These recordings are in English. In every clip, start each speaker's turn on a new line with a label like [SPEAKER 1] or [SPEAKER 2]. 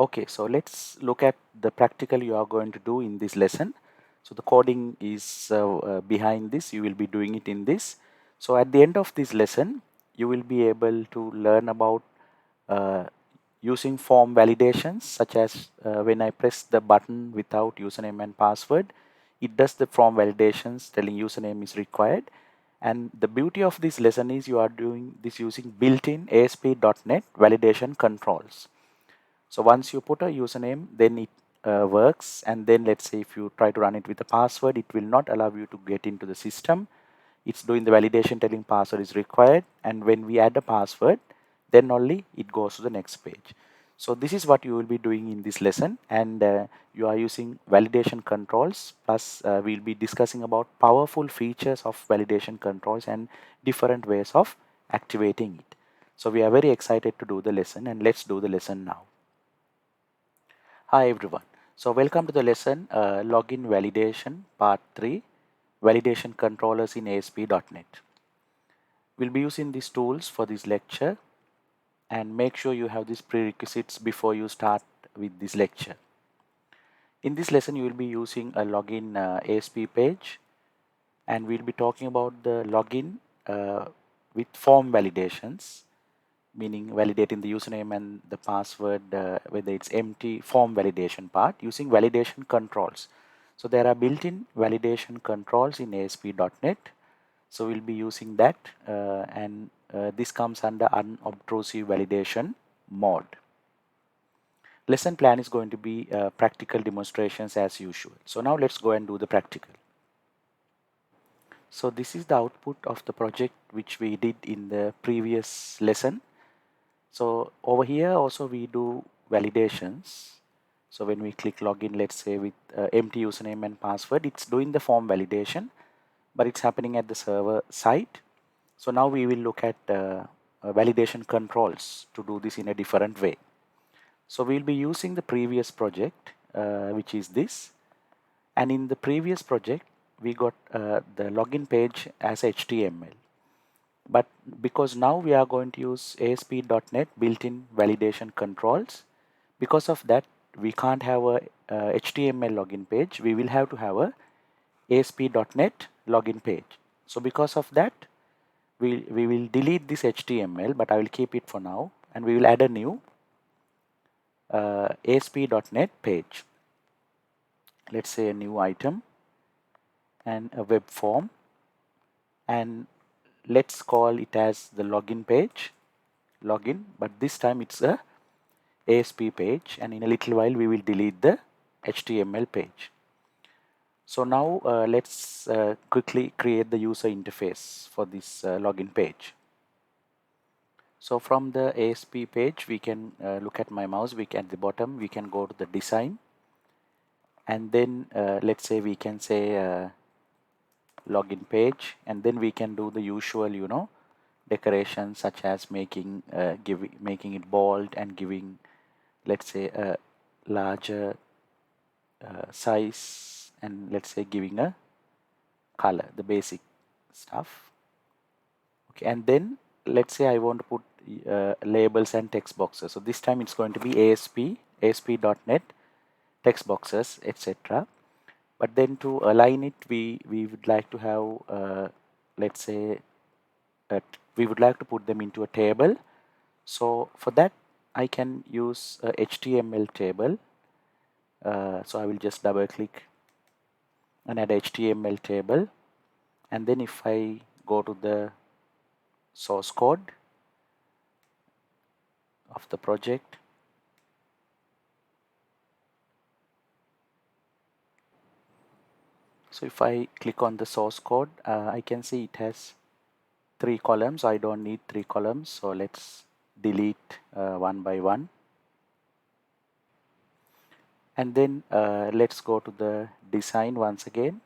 [SPEAKER 1] Okay, so let's look at the practical you are going to do in this lesson. So the coding is behind this. You will be doing it in this. So at the end of this lesson, you will be able to learn about uh, using form validations, such as when I press the button without username and password, it does the form validations telling username is required. And the beauty of this lesson is you are doing this using built-in ASP.NET validation controls. So once you put a username, then it works. And then let's say if you try to run it with a password, it will not allow you to get into the system. It's doing the validation telling password is required. And when we add a password, then only it goes to the next page. So this is what you will be doing in this lesson, and you are using validation controls, plus we'll be discussing about powerful features of validation controls and different ways of activating it. So we are very excited to do the lesson, and let's do the lesson now. Hi everyone. So welcome to the lesson Login Validation Part 3, Validation Controllers in ASP.NET. We'll be using these tools for this lecture, and make sure you have these prerequisites before you start with this lecture. In this lesson you will be using a login ASP page, and we'll be talking about the login with form validations, meaning validating the username and the password, whether it's empty form validation part using validation controls. So there are built-in validation controls in ASP.NET. So we'll be using that, and this comes under unobtrusive validation mode. Lesson plan is going to be practical demonstrations as usual. So now let's go and do the practical. So this is the output of the project which we did in the previous lesson. So over here also we do validations. So when we click login, let's say with empty username and password, it's doing the form validation, but it's happening at the server side. So now we will look at validation controls to do this in a different way. So we'll be using the previous project, which is this. And in the previous project, we got the login page as HTML. But because now we are going to use ASP.NET built-in validation controls, because of that, we can't have a HTML login page. We will have to have a ASP.NET login page. So because of that, we will delete this HTML, but I will keep it for now, and we will add a new ASP.NET page. Let's say a new item and a web form, and let's call it as the login page, login, but this time it's a ASP page, and in a little while we will delete the HTML page. So now let's quickly create the user interface for this login page. So from the ASP page, we can look at my mouse, we can at the bottom, we can go to the design, and then let's say we can say login page, and then we can do the usual decoration, such as making making it bold and giving, let's say, a larger size, and let's say giving a color, the basic stuff. Okay, and then let's say I want to put labels and text boxes. So this time it's going to be ASP.NET text boxes, etc. But then to align it, we would like to have let's say we would like to put them into a table. So for that I can use a HTML table. So I will just double click and add HTML table, and then if I go to the source code of the project, so if I click on the source code, I can see it has 3 columns. I don't need 3 columns, so let's delete one by one. And then let's go to the design once again.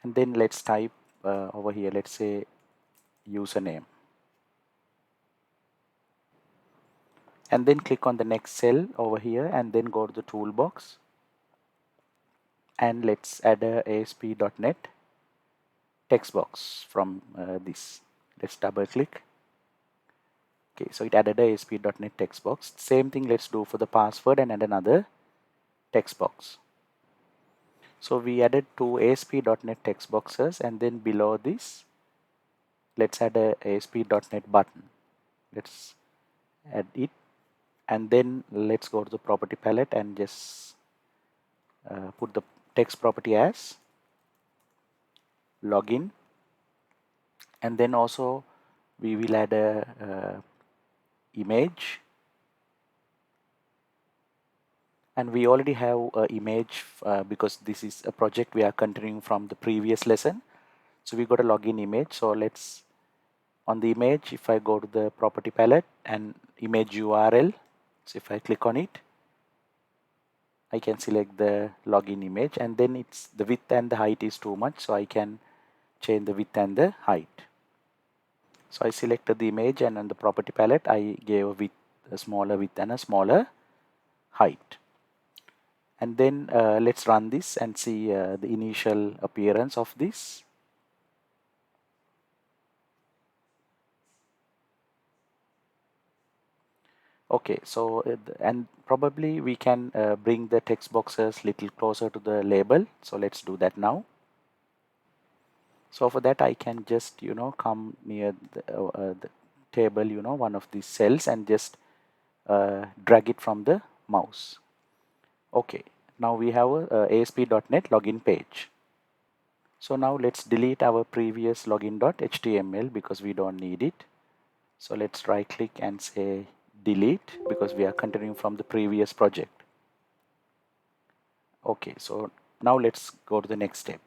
[SPEAKER 1] And then let's type over here, let's say username. And then click on the next cell over here, and then go to the toolbox. And let's add a ASP.NET text box from this. Let's double click. Okay, so it added a ASP.NET text box. Same thing let's do for the password and add another text box. So we added two ASP.NET text boxes, and then below this let's add a ASP.NET button. Let's add it, and then let's go to the property palette and just put the text property as login, and then also we will add a image, and we already have an image because this is a project we are continuing from the previous lesson. So we got a login image. So let's, on the image, if I go to the property palette and image URL, so if I click on it, I can select the login image, and then it's the width and the height is too much, so I can change the width and the height. So I selected the image, and on the property palette I gave a smaller width and a smaller height. And then let's run this and see the initial appearance of this. Okay, so and probably we can bring the text boxes little closer to the label. So let's do that now. So for that I can just come near the table, one of these cells, and just drag it from the mouse. Okay, now we have a ASP.NET login page. So now let's delete our previous login.html because we don't need it. So let's right click and say delete because we are continuing from the previous project. Okay, so now let's go to the next step.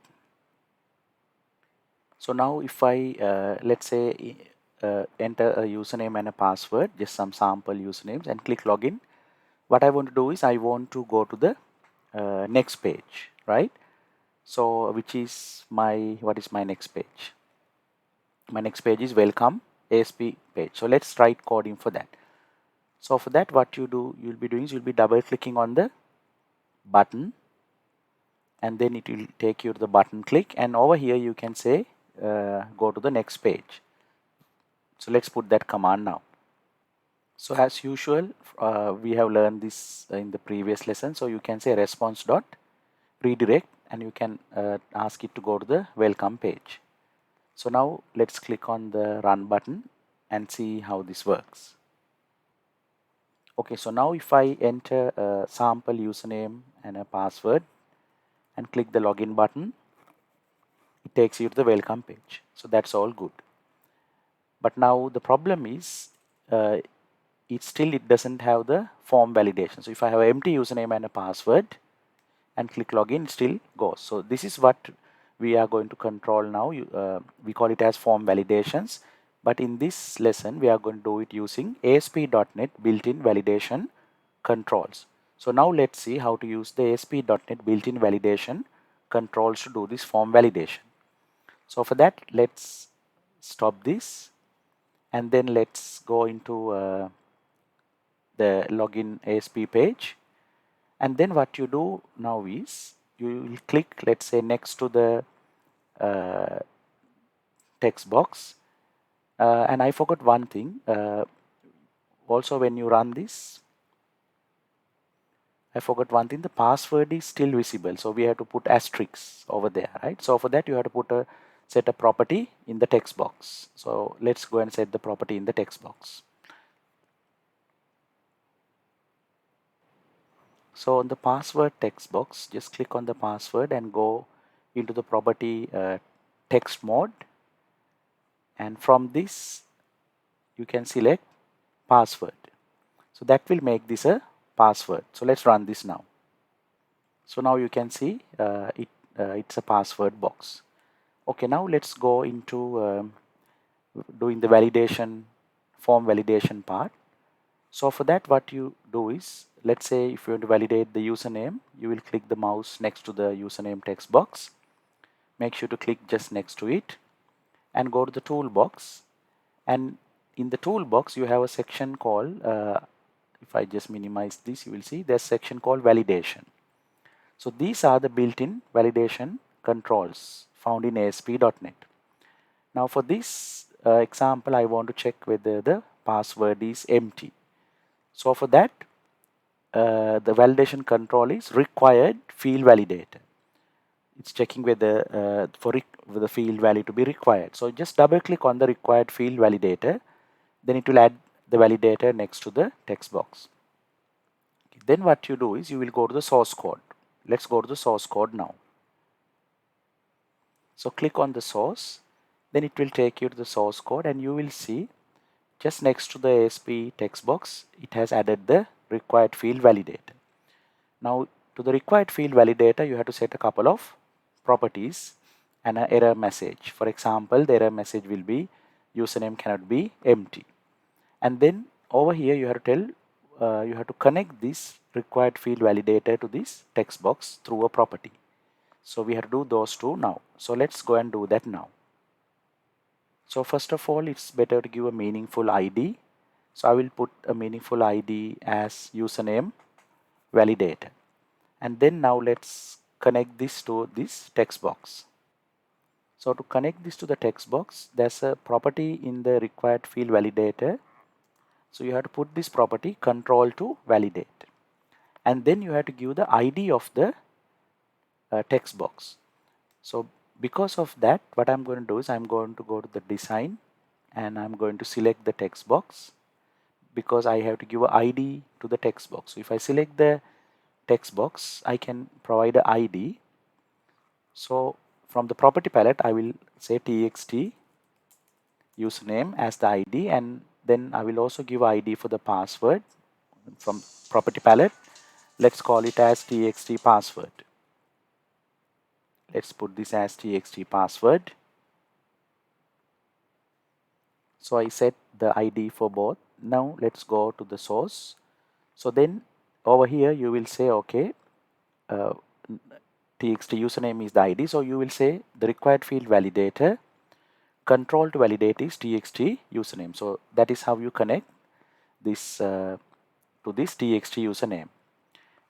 [SPEAKER 1] So now if I let's say enter a username and a password, just some sample usernames, and click login, what I want to do is I want to go to the next page, right? So which is what is my next page? My next page is welcome ASP page. So let's write coding for that. So for that, what you'll be doing is you'll be double clicking on the button, and then it will take you to the button click, and over here you can say go to the next page. So let's put that command now. So as usual, we have learned this in the previous lesson. So you can say response dot redirect, and you can ask it to go to the welcome page. So now let's click on the run button and see how this works. Okay, so now if I enter a sample username and a password and click the login button, it takes you to the welcome page. So that's all good. But now the problem is it doesn't have the form validation. So if I have an empty username and a password and click login, it still goes. So this is what we are going to control now. We call it as form validations. But in this lesson, we are going to do it using ASP.NET built-in validation controls. So now let's see how to use the ASP.NET built-in validation controls to do this form validation. So for that, let's stop this, and then let's go into the login ASP page. And then what you do now is you will click, let's say, next to the text box. And I forgot one thing. Also, when you run this, I forgot one thing. The password is still visible, so we have to put asterisks over there, right? So for that, you have to set a property in the text box. So let's go and set the property in the text box. So on the password text box, just click on the password and go into the property text mode, and from this you can select password. So that will make this a password. So let's run this now. So now you can see it's a password box. Okay, now let's go into doing the validation, form validation part. So for that, what you do is, let's say if you want to validate the username, you will click the mouse next to the username text box. Make sure to click just next to it and go to the toolbox. And in the toolbox, you have a section called, if I just minimize this, you will see there's a section called validation. So these are the built-in validation controls found in ASP.NET. Now for this example, I want to check whether the password is empty. So for that, the validation control is required field validator. It's checking whether for the field value to be required. So just double click on the required field validator, then it will add the validator next to the text box. Okay. Then what you do is you will go to the source code. Let's go to the source code now. So click on the source, then it will take you to the source code, and you will see just next to the ASP text box, it has added the required field validator. Now to the required field validator, you have to set a couple of properties and an error message. For example, the error message will be username cannot be empty. And then over here you have to tell, you have to connect this required field validator to this text box through a property. So we have to do those two now. So let's go and do that now. So first of all, it's better to give a meaningful ID. So I will put a meaningful ID as username validator. And then now let's connect this to this text box. So to connect this to the text box, there's a property in the required field validator. So you have to put this property control to validate. And then you have to give the ID of the text box. So because of that, what I'm going to do is I'm going to go to the design and I'm going to select the text box, because I have to give an ID to the text box. So if I select the text box, I can provide an ID. So from the property palette, I will say txt username as the ID, and then I will also give ID for the password. From property palette, let's call it as txt password. Let's put this as txt password. So I set the ID for both. Now let's go to the source. So then over here you will say, okay, txt username is the ID. So you will say the required field validator control to validate is txt username. So that is how you connect this to this txt username.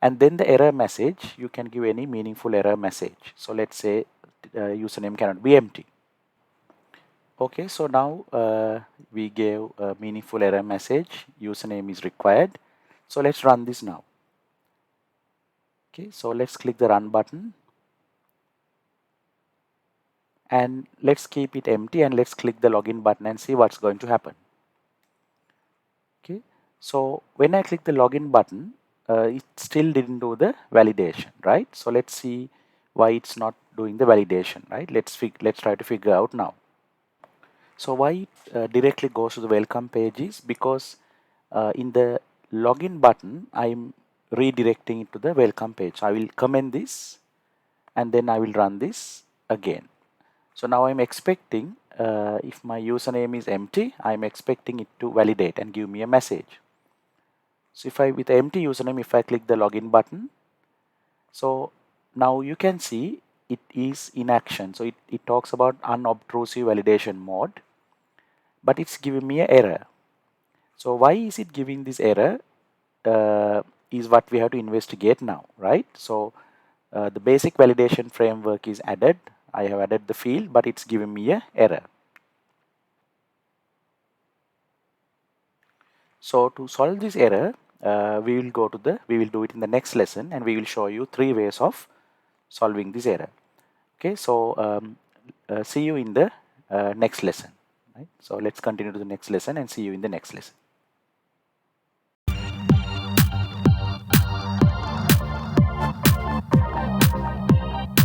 [SPEAKER 1] And then the error message, you can give any meaningful error message. So let's say username cannot be empty. Okay, so now we gave a meaningful error message, username is required. So let's run this now. Okay, so let's click the run button and let's keep it empty, and let's click the login button and see what's going to happen. Okay, so when I click the login button, it still didn't do the validation, right? So let's see why it's not doing the validation, right? Let's try to figure out now. So why it directly goes to the welcome page is because in the login button, I'm redirecting it to the welcome page. So I will comment this and then I will run this again. So now I'm expecting if my username is empty, I'm expecting it to validate and give me a message. So if I, with empty username, if I click the login button, so now you can see it is in action. So it talks about unobtrusive validation mode, but it's giving me an error. So why is it giving this error is what we have to investigate now, right? So the basic validation framework is added. I have added the field, but it's giving me an error. So to solve this error, we will do it in the next lesson, and we will show you 3 ways of solving this error. Okay, so see you in the next lesson. Right? So let's continue to the next lesson and see you in the next lesson.